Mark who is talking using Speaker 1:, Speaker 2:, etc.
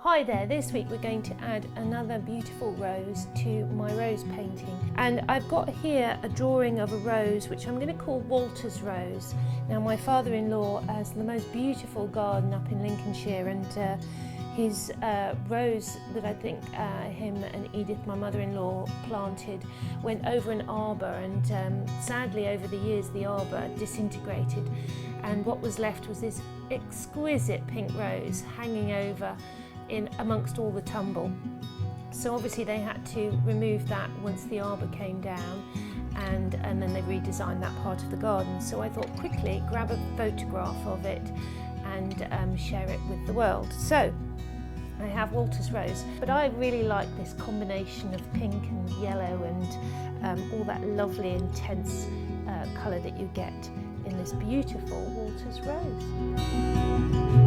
Speaker 1: Hi there, this week we're going to add another beautiful rose to my rose painting. And I've got here a drawing of a rose which I'm going to call Walter's Rose. Now my father-in-law has the most beautiful garden up in Lincolnshire, and his rose that I think him and Edith, my mother-in-law, planted went over an arbour, and sadly over the years the arbour disintegrated, and what was left was this exquisite pink rose hanging over in amongst all the tumble. So obviously they had to remove that once the arbour came down, and then they redesigned that part of the garden. So I thought quickly grab a photograph of it and share it with the world. So I have Walter's Rose, but I really like this combination of pink and yellow and all that lovely intense colour that you get in this beautiful Walter's Rose.